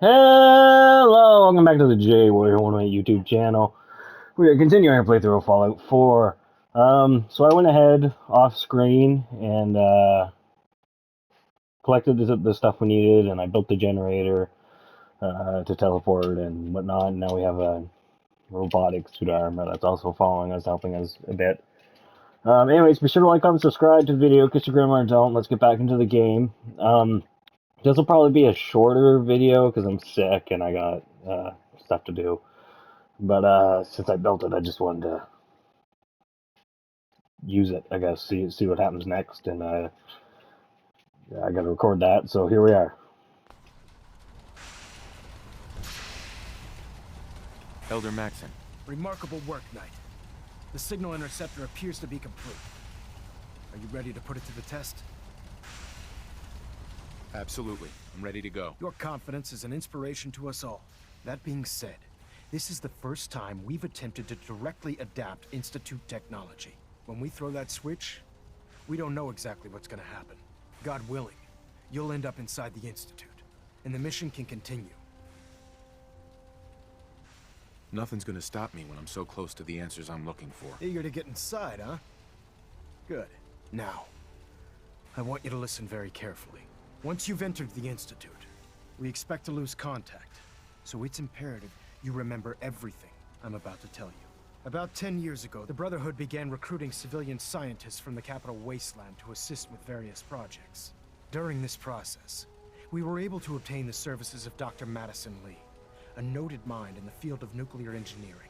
Hello, welcome back to the J-Warrior108 YouTube channel. We are continuing our playthrough of Fallout 4. So I went ahead off screen and collected the stuff we needed, and I built the generator to teleport and whatnot. And now we have a robotic suit armor that's also following us, helping us a bit. Anyways, be sure to like, comment, subscribe to the video, kiss your grandma, don't. Let's get back into the game. This will probably be a shorter video because I'm sick and I got stuff to do. But since I built it, I just wanted to use it, I guess, see what happens next, and I got to record that. So here we are. Elder Maxson. Remarkable work, Knight. The signal interceptor appears to be complete. Are you ready to put it to the test? Absolutely. I'm ready to go. Your confidence is an inspiration to us all. That being said, this is the first time we've attempted to directly adapt Institute technology. When we throw that switch, we don't know exactly what's gonna happen. God willing, you'll end up inside the Institute, and the mission can continue. Nothing's gonna stop me when I'm so close to the answers I'm looking for. Eager to get inside, huh? Good. Now, I want you to listen very carefully. Once you've entered the Institute, we expect to lose contact, so it's imperative you remember everything I'm about to tell you. About 10 years ago, the Brotherhood began recruiting civilian scientists from the capital wasteland to assist with various projects. During this process, we were able to obtain the services of Dr. Madison Lee, a noted mind in the field of nuclear engineering.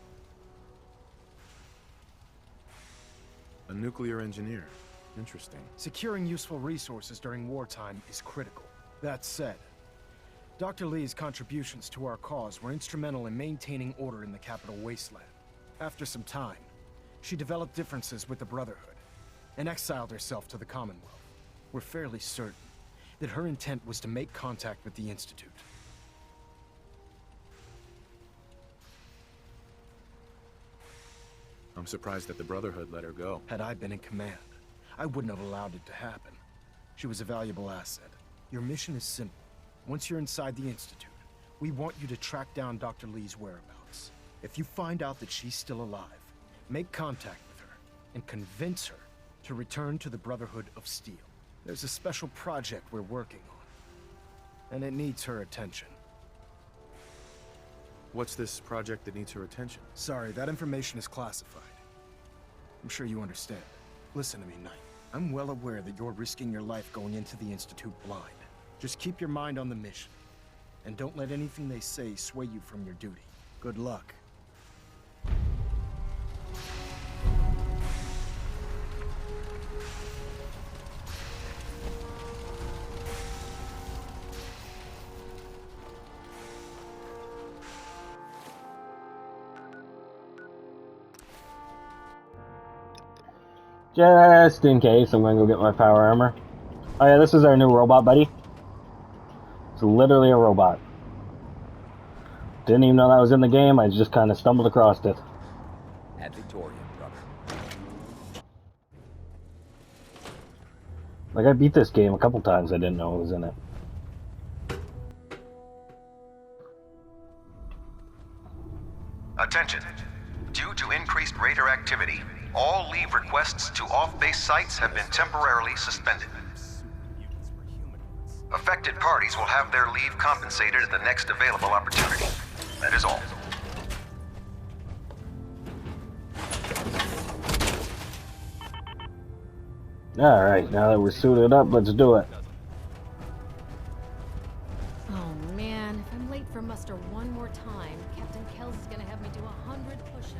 A nuclear engineer. Interesting. Securing useful resources during wartime is critical. That said, Dr. Lee's contributions to our cause were instrumental in maintaining order in the capital wasteland. After some time, she developed differences with the Brotherhood and exiled herself to the Commonwealth. We're fairly certain that her intent was to make contact with the Institute. I'm surprised that the Brotherhood let her go. Had I been in command, I wouldn't have allowed it to happen. She was a valuable asset. Your mission is simple. Once you're inside the Institute, we want you to track down Dr. Lee's whereabouts. If you find out that she's still alive, make contact with her and convince her to return to the Brotherhood of Steel. There's a special project we're working on, and it needs her attention. What's this project that needs her attention? Sorry, that information is classified. I'm sure you understand. Listen to me, Knight. I'm well aware that you're risking your life going into the Institute blind. Just keep your mind on the mission, and don't let anything they say sway you from your duty. Good luck. Just in case, I'm going to go get my power armor. Oh yeah, this is our new robot buddy. It's literally a robot. Didn't even know that was in the game, I just kind of stumbled across it. At Victoria, brother. Like, I beat this game a couple times, I didn't know it was in it. Attention. Due to increased raider activity, all leave requests to off-base sites have been temporarily suspended. Affected parties will have their leave compensated at the next available opportunity. That is all. Alright, now that we're suited up, let's do it. Oh man, if I'm late for muster one more time, Captain Kells is gonna have me do 100 push-ups.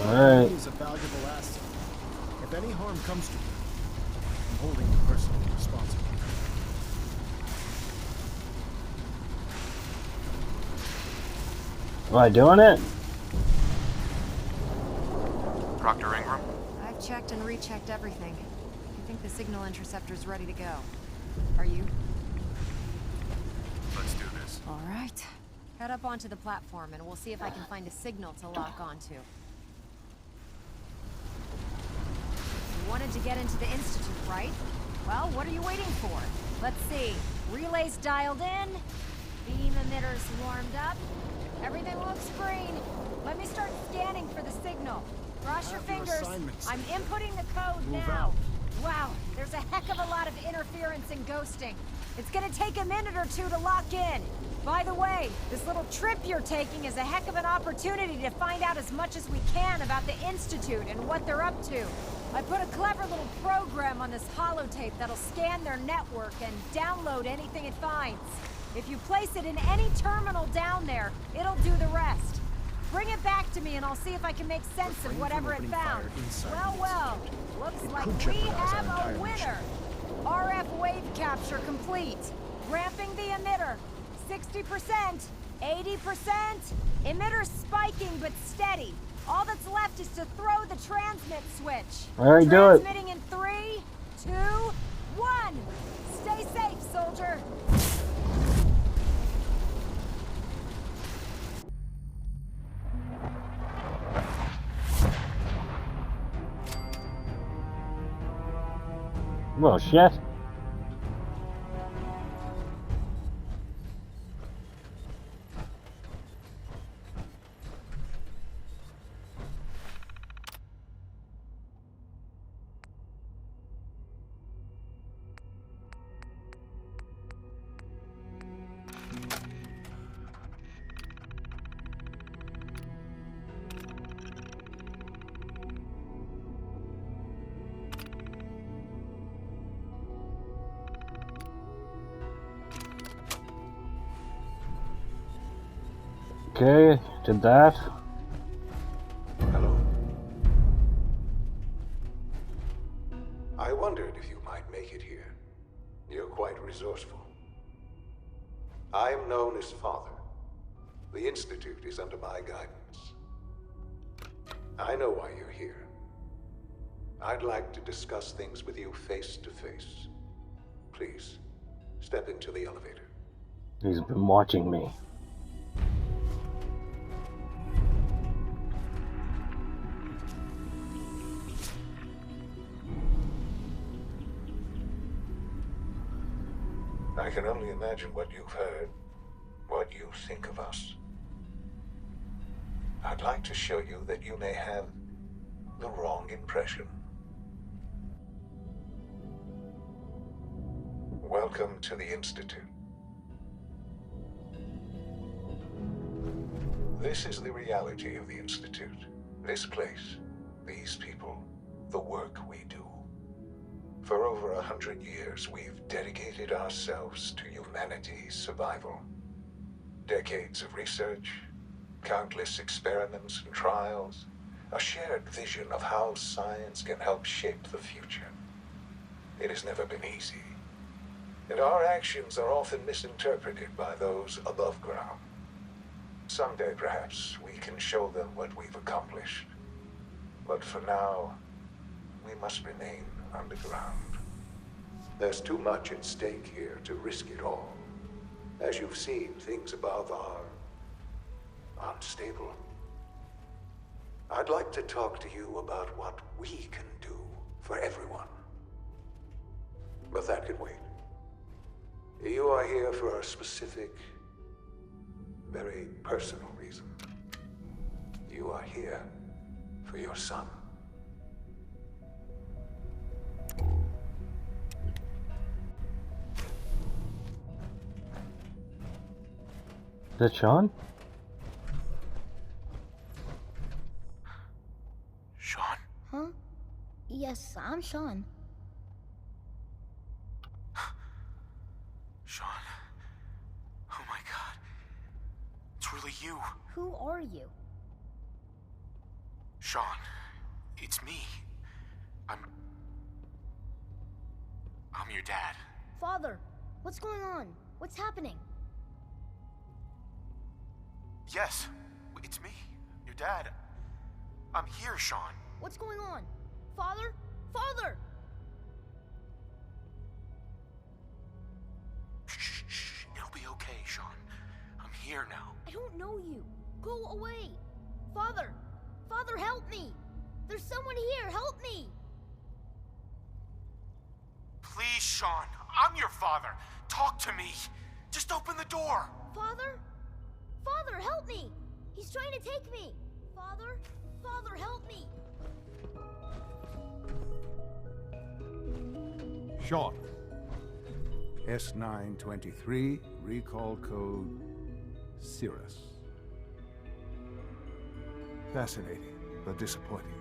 Alright. He is a valuable asset. If any harm comes to you, I'm holding you personally responsible. Am I doing it? Proctor Ingram? I've checked and rechecked everything. I think the signal interceptor's ready to go. Are you? Let's do this. All right. Head up onto the platform and we'll see if I can find a signal to lock onto. You wanted to get into the Institute, right? Well, what are you waiting for? Let's see. Relays dialed in. Beam emitters warmed up. Everything looks green. Let me start scanning for the signal. Cross your fingers. I'm inputting the code now. Wow, there's a heck of a lot of interference and ghosting. It's gonna take a minute or two to lock in. By the way, this little trip you're taking is a heck of an opportunity to find out as much as we can about the Institute and what they're up to. I put a clever little program on this holotape that'll scan their network and download anything it finds. If you place it in any terminal down there, it'll do the rest. Bring it back to me and I'll see if I can make sense of whatever it found. Well, looks like we have a winner. RF wave capture complete. Ramping the emitter. 60%, 80%. Emitter spiking but steady. All that's left is to throw the transmit switch. Alright, do it. Transmitting in 3, 2, 1. Stay safe, soldier. Well, shit. Okay, did that. Hello. I wondered if you might make it here. You're quite resourceful. I am known as Father. The Institute is under my guidance. I know why you're here. I'd like to discuss things with you face to face. Please, step into the elevator. He's been watching me. I can only imagine what you've heard, what you think of us. I'd like to show you that you may have the wrong impression. Welcome to the Institute. This is the reality of the Institute. This place, these people, the work we do. For over 100 years, we've dedicated ourselves to humanity's survival. Decades of research, countless experiments and trials, a shared vision of how science can help shape the future. It has never been easy, and our actions are often misinterpreted by those above ground. Someday, perhaps, we can show them what we've accomplished. But for now, we must remain underground. There's too much at stake here to risk it all. As you've seen, things above are unstable. I'd like to talk to you about what we can do for everyone. But that can wait. You are here for a specific, very personal reason. You are here for your son. Is that Sean? Sean? Huh? Yes, I'm Sean. Sean. Oh my god. It's really you. Who are you? Sean. It's me. I'm your dad. Father, what's going on? What's happening? Yes. It's me, your dad. I'm here, Sean. What's going on? Father? Father! Shh. It'll be okay, Sean. I'm here now. I don't know you. Go away. Father! Father, help me! There's someone here, help me! Please, Sean. I'm your father. Talk to me. Just open the door. Father? Father, help me! He's trying to take me! Father? Father, help me! Sean. S923, recall code Cirrus. Fascinating, but disappointing.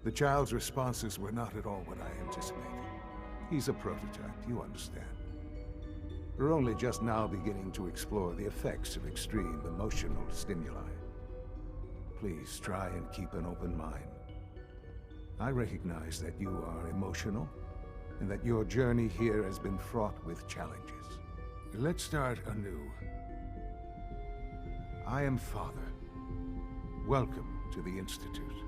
The child's responses were not at all what I anticipated. He's a prototype, you understand. We're only just now beginning to explore the effects of extreme emotional stimuli. Please try and keep an open mind. I recognize that you are emotional, and that your journey here has been fraught with challenges. Let's start anew. I am Father. Welcome to the Institute.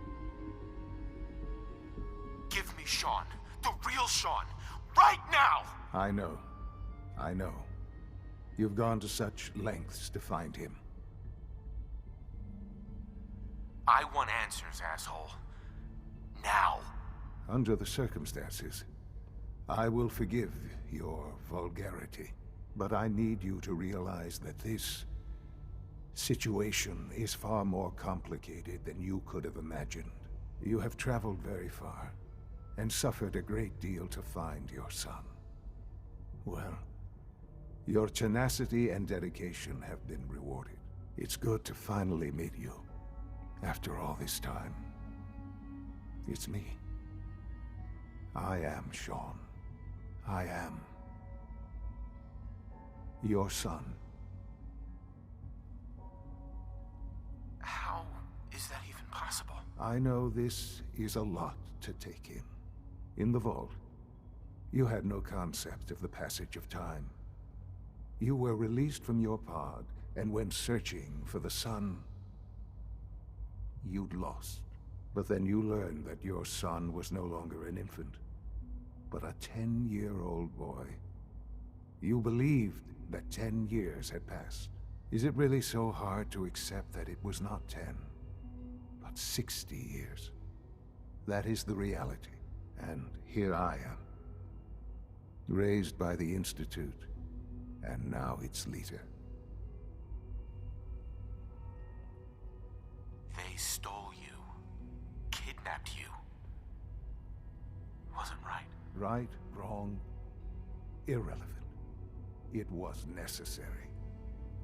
Give me Sean. The real Sean. Right now! I know. You've gone to such lengths to find him. I want answers, asshole. Now. Under the circumstances, I will forgive your vulgarity. But I need you to realize that this situation is far more complicated than you could have imagined. You have traveled very far, and suffered a great deal to find your son. Well, your tenacity and dedication have been rewarded. It's good to finally meet you, after all this time. It's me. I am Sean. I am your son. How is that even possible? I know this is a lot to take in. In the vault, you had no concept of the passage of time. You were released from your pod and went searching for the sun you'd lost. But then you learned that your son was no longer an infant, but a 10-year-old boy. You believed that 10 years had passed. Is it really so hard to accept that it was not 10, but 60 years? That is the reality. And here I am, raised by the Institute, and now its leader. They stole you, kidnapped you. Wasn't right. Right, wrong, irrelevant. It was necessary.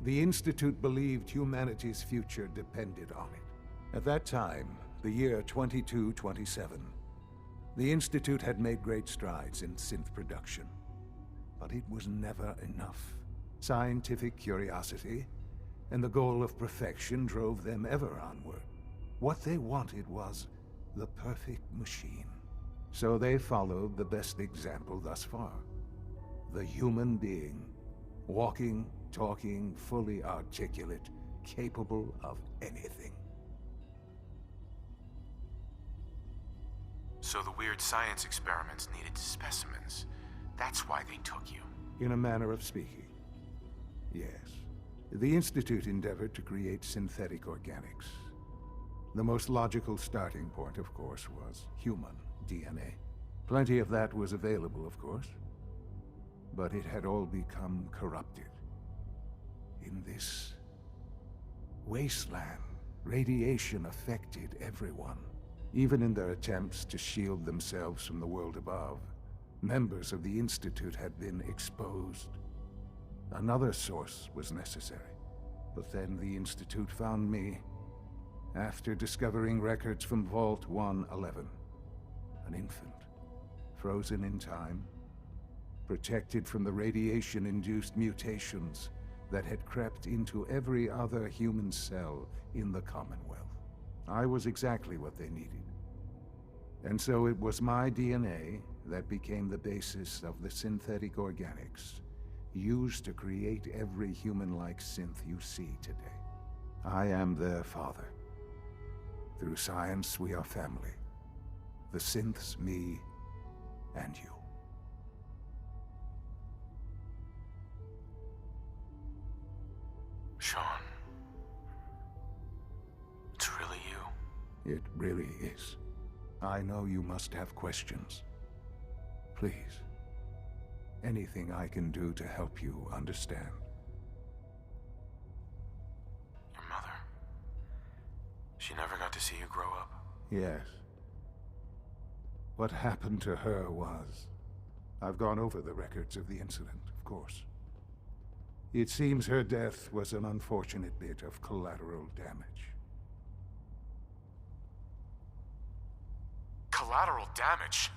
The Institute believed humanity's future depended on it. At that time, the year 2227, the Institute had made great strides in synth production. But it was never enough. Scientific curiosity and the goal of perfection drove them ever onward. What they wanted was the perfect machine. So they followed the best example thus far. The human being. Walking, talking, fully articulate, capable of anything. So the weird science experiments needed specimens. That's why they took you. In a manner of speaking, yes. The Institute endeavored to create synthetic organics. The most logical starting point, of course, was human DNA. Plenty of that was available, of course. But it had all become corrupted. In this wasteland, radiation affected everyone. Even in their attempts to shield themselves from the world above, members of the Institute had been exposed. Another source was necessary. But then the Institute found me after discovering records from Vault 111. An infant, frozen in time, protected from the radiation-induced mutations that had crept into every other human cell in the Commonwealth. I was exactly what they needed. And so it was my DNA that became the basis of the synthetic organics used to create every human-like synth you see today. I am their father. Through science, we are family. The synths, me, and you. Sean. It's really you. It really is. I know you must have questions. Please. Anything I can do to help you understand. Your mother. She never got to see you grow up. Yes. What happened to her was... I've gone over the records of the incident, of course. It seems her death was an unfortunate bit of collateral damage. Collateral damage?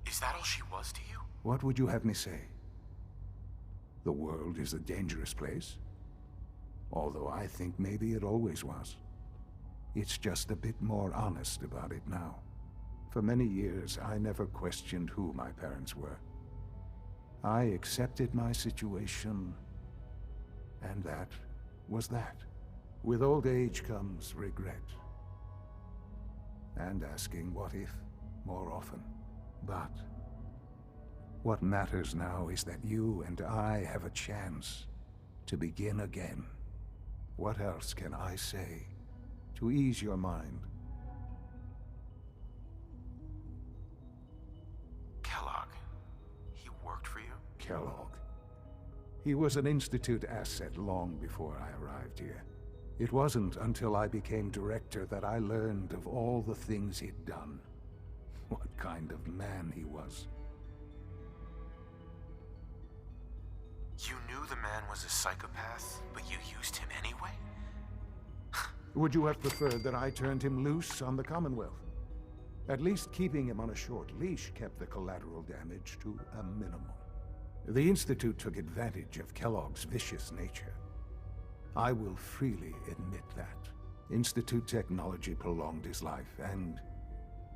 Is that all she was to you? What would you have me say? The world is a dangerous place? Although I think maybe it always was. It's just a bit more honest about it now. For many years, I never questioned who my parents were. I accepted my situation, and that was that. With old age comes regret. And asking what if more often. But what matters now is that you and I have a chance to begin again. What else can I say to ease your mind? Kellogg. He worked for you? Kellogg. He was an Institute asset long before I arrived here. It wasn't until I became director that I learned of all the things he'd done. What kind of man he was. You knew the man was a psychopath, but you used him anyway? Would you have preferred that I turned him loose on the Commonwealth? At least keeping him on a short leash kept the collateral damage to a minimum. The Institute took advantage of Kellogg's vicious nature. I will freely admit that. Institute technology prolonged his life, and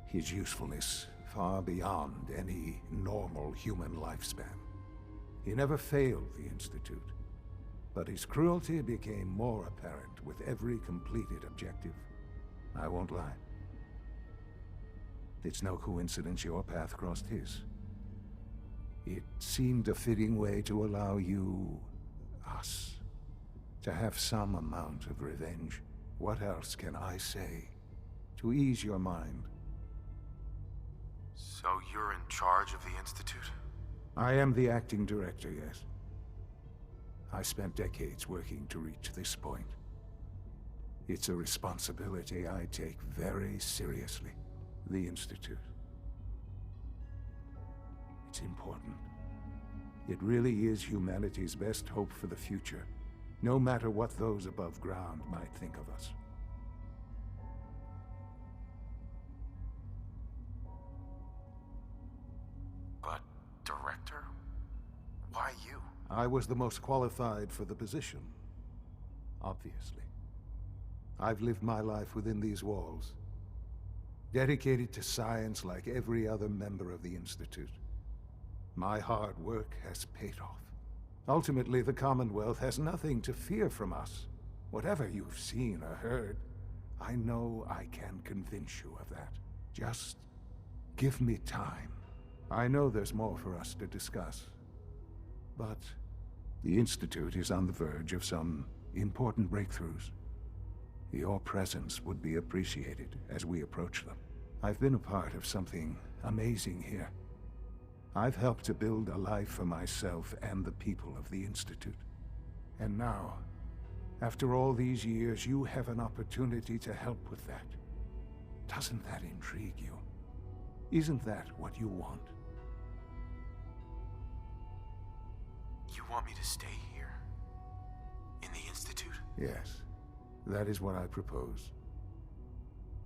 his usefulness far beyond any normal human lifespan. He never failed the Institute, but his cruelty became more apparent with every completed objective. I won't lie. It's no coincidence your path crossed his. It seemed a fitting way to allow you, us, to have some amount of revenge. What else can I say to ease your mind? So you're in charge of the Institute? I am the acting director, yes. I spent decades working to reach this point. It's a responsibility I take very seriously. The Institute. It's important. It really is humanity's best hope for the future, no matter what those above ground might think of us. But, Director? Why you? I was the most qualified for the position, obviously. I've lived my life within these walls, dedicated to science like every other member of the Institute. My hard work has paid off. Ultimately, the Commonwealth has nothing to fear from us. Whatever you've seen or heard, I know I can convince you of that. Just give me time. I know there's more for us to discuss. But the Institute is on the verge of some important breakthroughs. Your presence would be appreciated as we approach them. I've been a part of something amazing here. I've helped to build a life for myself and the people of the Institute. And now, after all these years, you have an opportunity to help with that. Doesn't that intrigue you? Isn't that what you want? You want me to stay here? In the Institute? Yes, that is what I propose.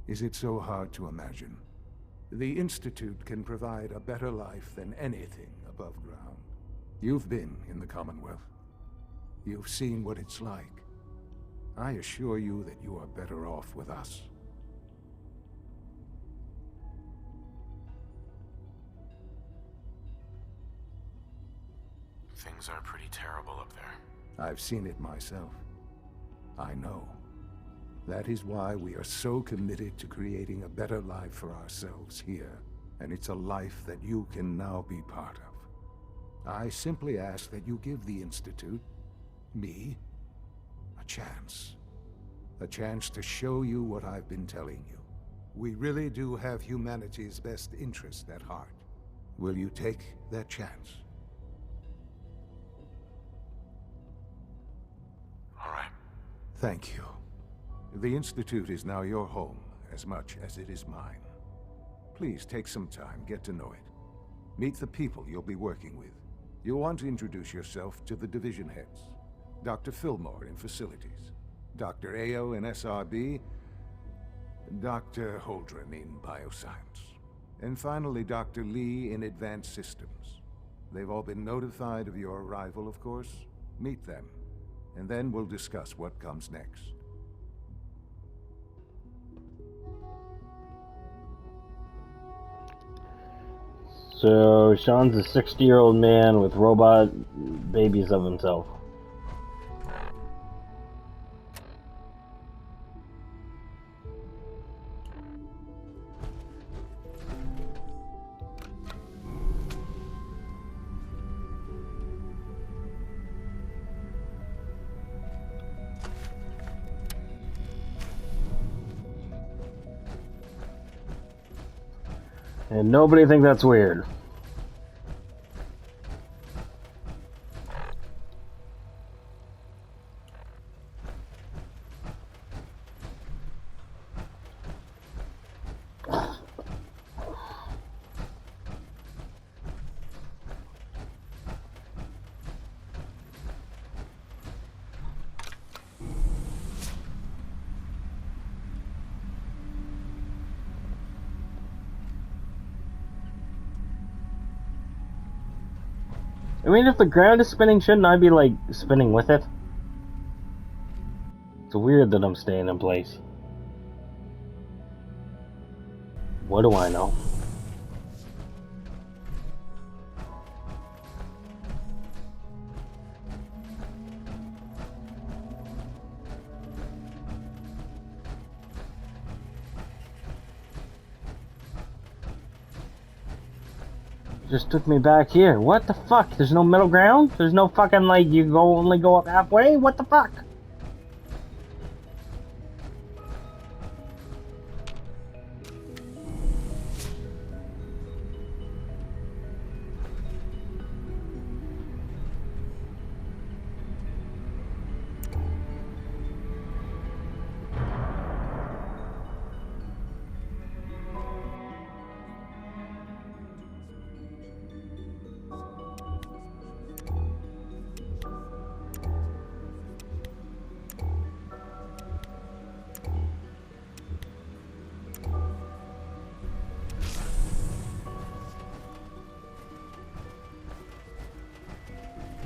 Is it so hard to imagine? The Institute can provide a better life than anything above ground. You've been in the Commonwealth. You've seen what it's like. I assure you that you are better off with us. Things are pretty terrible up there. I've seen it myself. I know. That is why we are so committed to creating a better life for ourselves here. And it's a life that you can now be part of. I simply ask that you give the Institute, me, a chance. A chance to show you what I've been telling you. We really do have humanity's best interest at heart. Will you take that chance? All right. Thank you. The Institute is now your home as much as it is mine. Please take some time, get to know it. Meet the people you'll be working with. You'll want to introduce yourself to the division heads. Dr. Fillmore in Facilities, Dr. Ao in SRB, Dr. Holdren in Bioscience, and finally Dr. Lee in Advanced Systems. They've all been notified of your arrival, of course. Meet them, and then we'll discuss what comes next. So, Sean's a 60-year-old man with robot babies of himself. And nobody thinks that's weird. I mean, if the ground is spinning, shouldn't I be, like, spinning with it? It's weird that I'm staying in place. What do I know? Just took me back here. What the fuck? There's no middle ground? There's no fucking, like, you only go up halfway? What the fuck?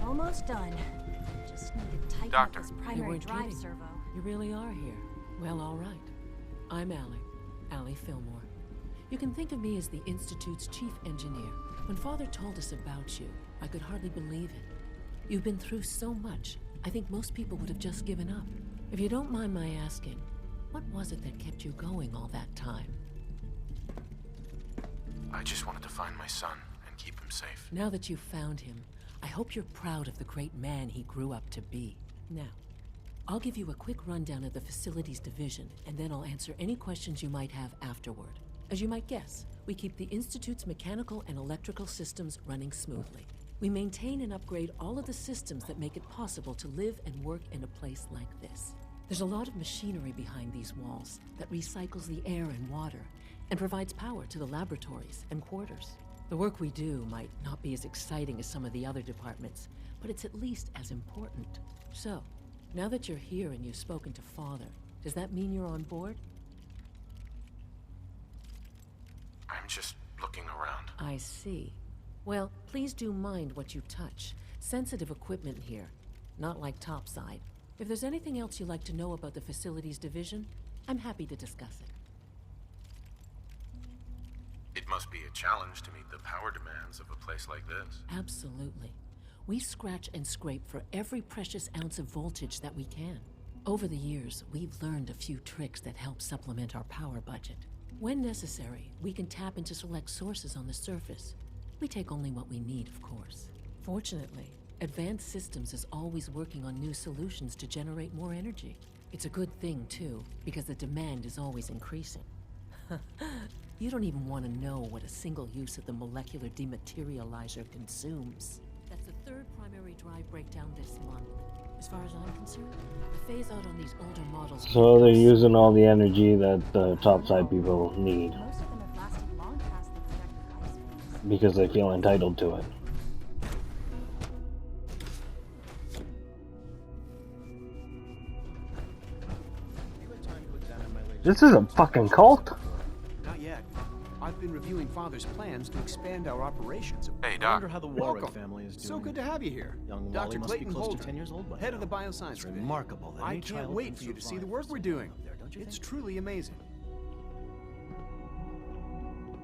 Almost done. Just need to tighten Doctor. up this You primary weren't drive kidding. servo. You really are here. Well, all right. I'm Allie Fillmore. You can think of me as the Institute's chief engineer. When Father told us about you, I could hardly believe it. You've been through so much, I think most people would have just given up. If you don't mind my asking, what was it that kept you going all that time? I just wanted to find my son and keep him safe. Now that you've found him, I hope you're proud of the great man he grew up to be. Now, I'll give you a quick rundown of the Facilities Division, and then I'll answer any questions you might have afterward. As you might guess, we keep the Institute's mechanical and electrical systems running smoothly. We maintain and upgrade all of the systems that make it possible to live and work in a place like this. There's a lot of machinery behind these walls that recycles the air and water and provides power to the laboratories and quarters. The work we do might not be as exciting as some of the other departments, but it's at least as important. So, now that you're here and you've spoken to Father, does that mean you're on board? I'm just looking around. I see. Well, please do mind what you touch. Sensitive equipment here, not like topside. If there's anything else you'd like to know about the Facilities Division, I'm happy to discuss it. It must be a challenge to meet the power demands of a place like this. Absolutely. We scratch and scrape for every precious ounce of voltage that we can. Over the years, we've learned a few tricks that help supplement our power budget. When necessary, we can tap into select sources on the surface. We take only what we need, of course. Fortunately, Advanced Systems is always working on new solutions to generate more energy. It's a good thing, too, because the demand is always increasing. You don't even want to know what a single use of the molecular dematerializer consumes. That's the third primary drive breakdown this month. As far as I'm concerned, the phase out on these older models... So they're using all the energy that the topside people need. Most of them have lasted long past the projected lifespans. Because they feel entitled to it. This is a fucking cult? Not yet. I've been reviewing Father's plans to expand our operations. Hey, I Doc. wonder how the Warwick family is doing. So good to have you here. Young Dr. Wally must Clayton be close Holder, to 10 years old by head now. of the Bioscience It's Division. remarkable that I any can't child wait can for you to see survive the work for we're so doing. long up there, don't you It's think? truly amazing.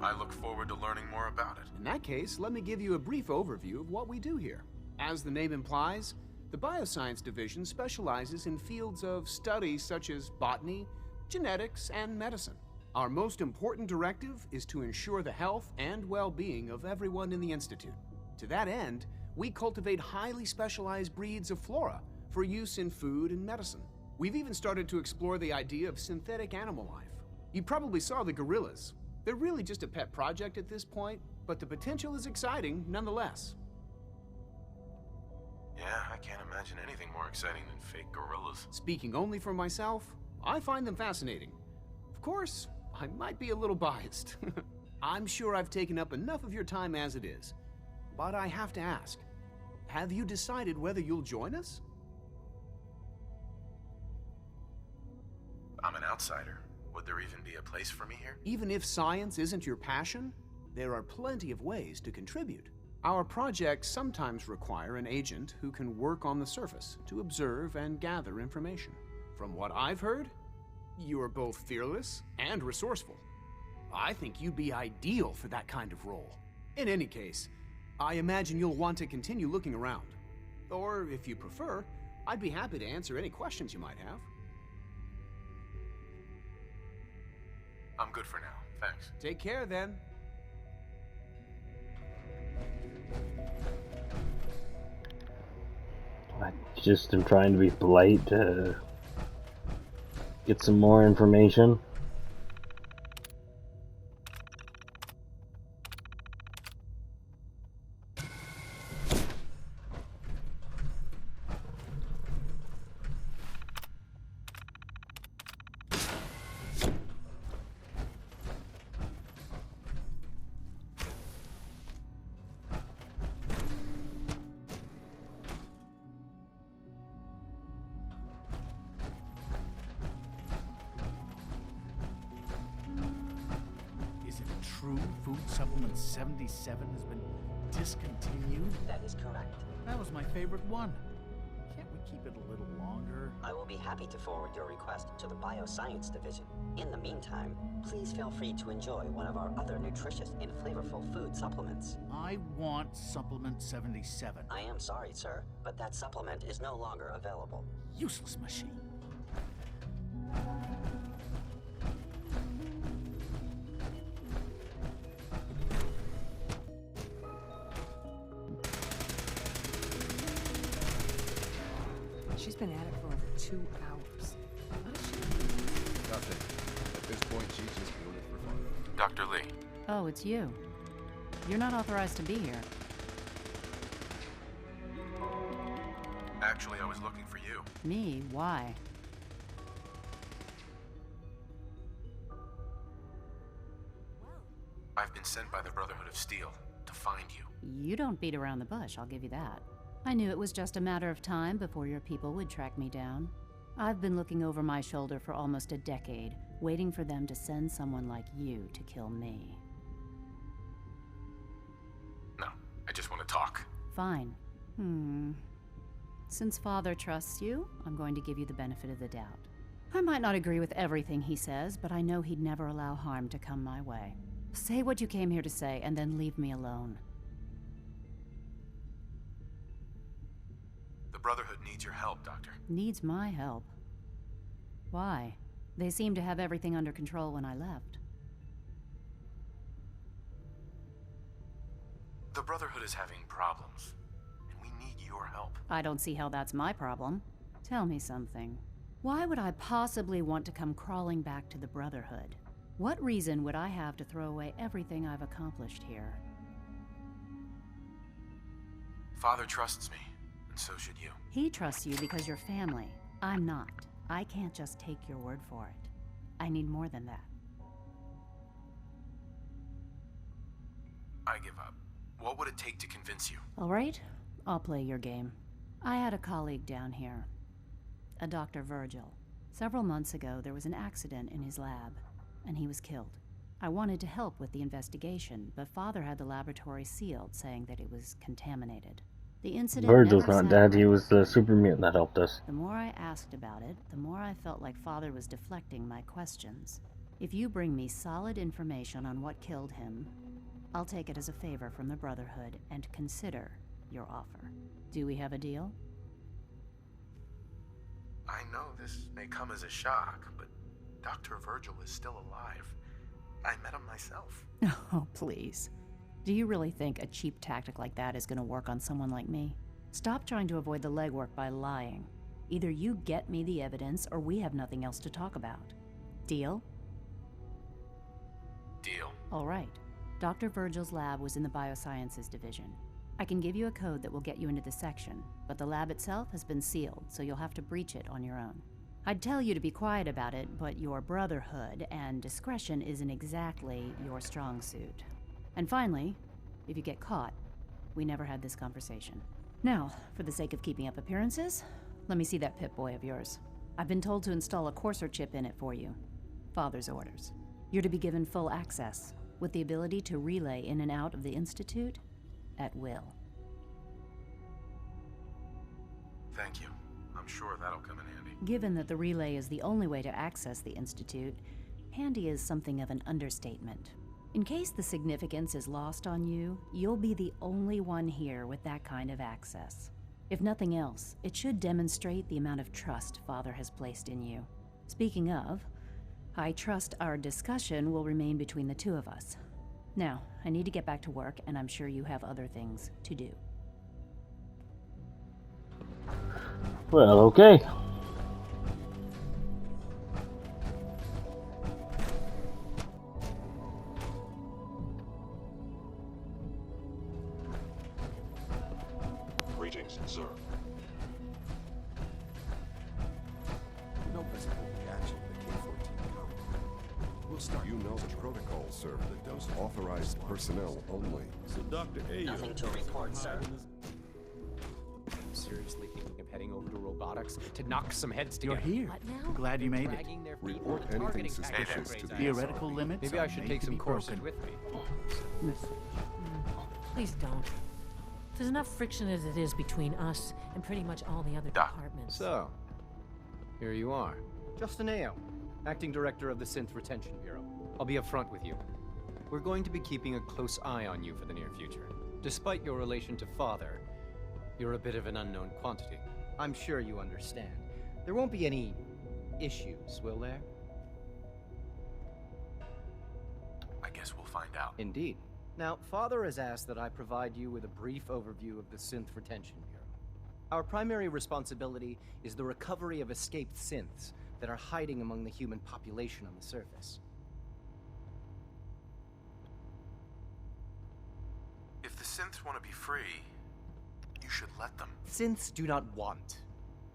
I look forward to learning more about it. In that case, let me give you a brief overview of what we do here. As the name implies, the Bioscience Division specializes in fields of study such as botany, genetics, and medicine. Our most important directive is to ensure the health and well-being of everyone in the Institute. To that end, we cultivate highly specialized breeds of flora for use in food and medicine. We've even started to explore the idea of synthetic animal life. You probably saw the gorillas. They're really just a pet project at this point, but the potential is exciting nonetheless. Yeah, I can't imagine anything more exciting than fake gorillas. Speaking only for myself, I find them fascinating. Of course, I might be a little biased. I'm sure I've taken up enough of your time as it is. But I have to ask, have you decided whether you'll join us? I'm an outsider. Would there even be a place for me here? Even if science isn't your passion, there are plenty of ways to contribute. Our projects sometimes require an agent who can work on the surface to observe and gather information. From what I've heard, you are both fearless and resourceful. I think you'd be ideal for that kind of role. In any case, I imagine you'll want to continue looking around. Or, if you prefer, I'd be happy to answer any questions you might have. I'm good for now, thanks. Take care, then. I just am trying to be polite to get some more information. Is it true Food Supplement 77 has been discontinued? That is correct. That was my favorite one. Can't we keep it a little longer? I will be happy to forward your request to the Bioscience Division. In the meantime, please feel free to enjoy one of our other nutritious and flavorful food supplements. I want Supplement 77. I am sorry, sir, but that supplement is no longer available. Useless machine. She's been at it for over 2 hours. What is she? Nothing. At this point, she's just doing it for fun. Dr. Lee. Oh, it's you. You're not authorized to be here. Actually, I was looking for you. Me? Why? I've been sent by the Brotherhood of Steel to find you. You don't beat around the bush, I'll give you that. I knew it was just a matter of time before your people would track me down. I've been looking over my shoulder for almost a decade, waiting for them to send someone like you to kill me. No, I just want to talk. Fine. Since Father trusts you, I'm going to give you the benefit of the doubt. I might not agree with everything he says, but I know he'd never allow harm to come my way. Say what you came here to say, and then leave me alone. The Brotherhood needs your help, Doctor. Needs my help. Why? They seemed to have everything under control when I left. The Brotherhood is having problems, and we need your help. I don't see how that's my problem. Tell me something. Why would I possibly want to come crawling back to the Brotherhood? What reason would I have to throw away everything I've accomplished here? Father trusts me, and so should you. He trusts you because you're family. I'm not. I can't just take your word for it. I need more than that. I give up. What would it take to convince you? All right, I'll play your game. I had a colleague down here, a Dr. Virgil. Several months ago, there was an accident in his lab, and he was killed. I wanted to help with the investigation, but Father had the laboratory sealed, saying that it was contaminated. The incident Virgil's never not sat dead, he right. was the super mutant that helped us. The more I asked about it, the more I felt like Father was deflecting my questions. If you bring me solid information on what killed him, I'll take it as a favor from the Brotherhood and consider your offer. Do we have a deal? I know this may come as a shock, but Dr. Virgil is still alive. I met him myself. Oh, please. Do you really think a cheap tactic like that is going to work on someone like me? Stop trying to avoid the legwork by lying. Either you get me the evidence, or we have nothing else to talk about. Deal? Deal. All right. Dr. Virgil's lab was in the Biosciences Division. I can give you a code that will get you into the section, but the lab itself has been sealed, so you'll have to breach it on your own. I'd tell you to be quiet about it, but your Brotherhood and discretion isn't exactly your strong suit. And finally, if you get caught, we never had this conversation. Now, for the sake of keeping up appearances, let me see that Pip-Boy of yours. I've been told to install a Courser chip in it for you. Father's orders. You're to be given full access, with the ability to relay in and out of the Institute at will. Thank you. I'm sure that'll come in handy. Given that the relay is the only way to access the Institute, handy is something of an understatement. In case the significance is lost on you, you'll be the only one here with that kind of access. If nothing else, it should demonstrate the amount of trust Father has placed in you. Speaking of, I trust our discussion will remain between the two of us. Now, I need to get back to work, and I'm sure you have other things to do. Well, okay. Greetings, sir. No visible reaction to the K-14 code. We'll start. You know the protocol, sir. Authorized personnel only. So, Dr. A. Nothing to report, sir. Seriously thinking of heading over to robotics to knock some heads You're together? here. Glad you made it. Report anything suspicious to the Theoretical limits. Maybe I should take some courses with me. Please don't. There's enough friction as it is between us and pretty much all the other departments. So, here you are. Justin Ayo, Acting Director of the Synth Retention Bureau. I'll be upfront with you. We're going to be keeping a close eye on you for the near future. Despite your relation to Father, you're a bit of an unknown quantity. I'm sure you understand. There won't be any issues, will there? I guess we'll find out. Indeed. Now, Father has asked that I provide you with a brief overview of the Synth Retention Bureau. Our primary responsibility is the recovery of escaped synths that are hiding among the human population on the surface. If the synths want to be free, you should let them. Synths do not want.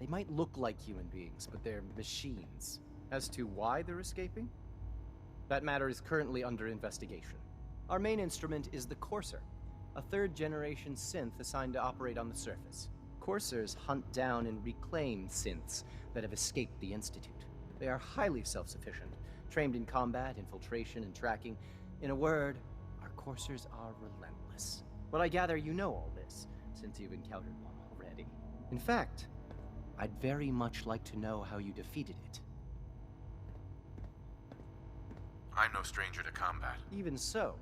They might look like human beings, but they're machines. As to why they're escaping? That matter is currently under investigation. Our main instrument is the Courser, a third-generation synth assigned to operate on the surface. Coursers hunt down and reclaim synths that have escaped the Institute. They are highly self-sufficient, trained in combat, infiltration, and tracking. In a word, our Coursers are relentless. But I gather you know all this, since you've encountered one already. In fact, I'd very much like to know how you defeated it. I'm no stranger to combat. Even so,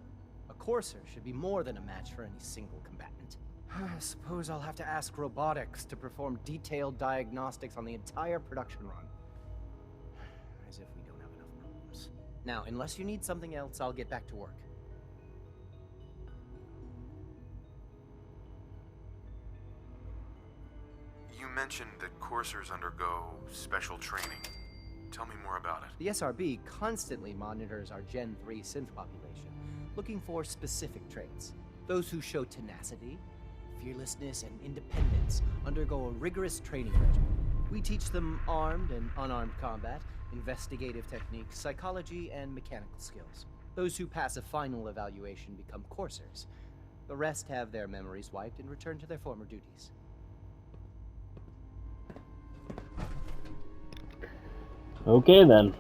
a Courser should be more than a match for any single combatant. I suppose I'll have to ask robotics to perform detailed diagnostics on the entire production run. As if we don't have enough problems. Now, unless you need something else, I'll get back to work. You mentioned that coursers undergo special training. Tell me more about it. The SRB constantly monitors our Gen 3 synth population, looking for specific traits. Those who show tenacity, fearlessness, and independence undergo a rigorous training regimen. We teach them armed and unarmed combat, investigative techniques, psychology, and mechanical skills. Those who pass a final evaluation become coursers. The rest have their memories wiped and return to their former duties. Okay then.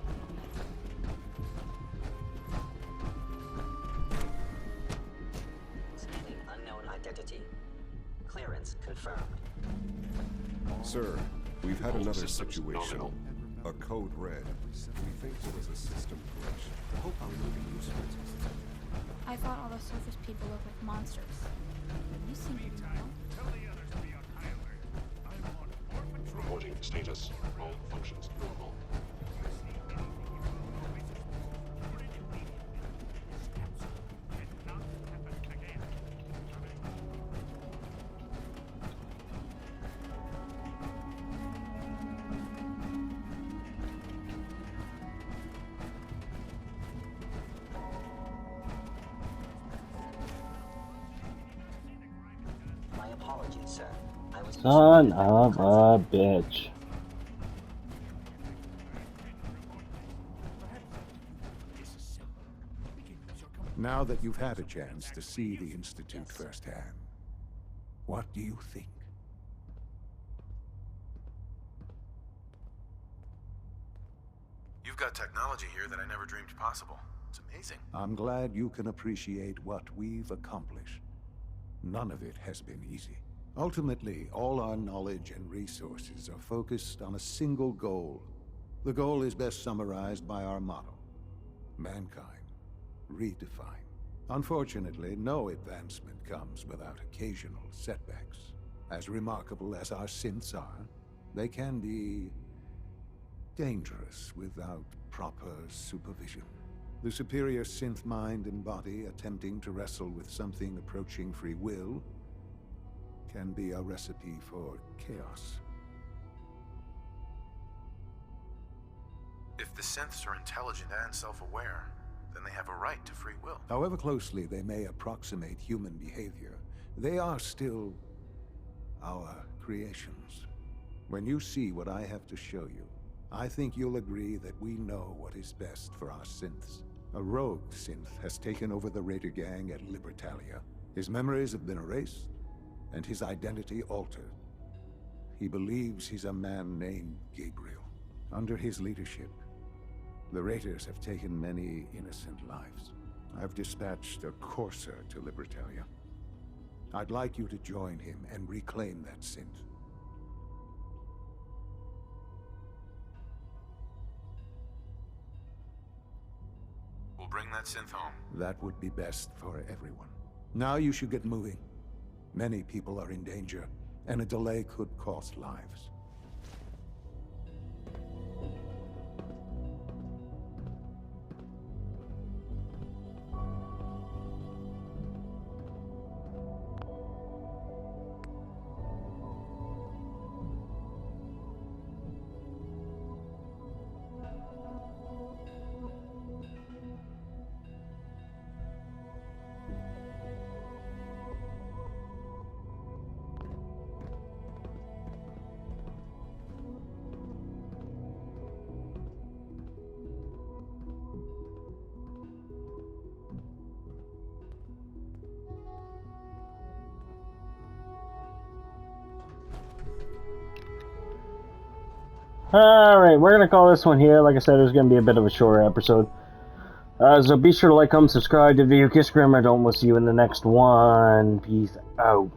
Scanning unknown identity. Clearance confirmed. Sir, we've had another situation. A code red. We think it was a system correction. Hope I'm moving useful. I thought all the surface people looked like monsters. You seem to be normal. Reporting status. All functions normal. My apologies, sir. I was Son of a bitch. Now that you've had a chance to see the Institute firsthand, what do you think? You've got technology here that I never dreamed possible. It's amazing. I'm glad you can appreciate what we've accomplished. None of it has been easy. Ultimately, all our knowledge and resources are focused on a single goal. The goal is best summarized by our motto: mankind redefined. Unfortunately, no advancement comes without occasional setbacks. As remarkable as our synths are, they can be dangerous without proper supervision. The superior synth mind and body attempting to wrestle with something approaching free will can be a recipe for chaos. If the synths are intelligent and self-aware, then they have a right to free will. However closely they may approximate human behavior, they are still our creations. When you see what I have to show you, I think you'll agree that we know what is best for our synths. A rogue synth has taken over the Raider gang at Libertalia. His memories have been erased, and his identity altered. He believes he's a man named Gabriel. Under his leadership, the Raiders have taken many innocent lives. I've dispatched a courser to Libertalia. I'd like you to join him and reclaim that synth. We'll bring that synth home. That would be best for everyone. Now you should get moving. Many people are in danger, and a delay could cost lives. Alright, we're going to call this one here. Like I said, it's going to be a bit of a shorter episode. So be sure to like, comment, subscribe to Video Kiss Grimmer. Don't we'll see you in the next one. Peace out.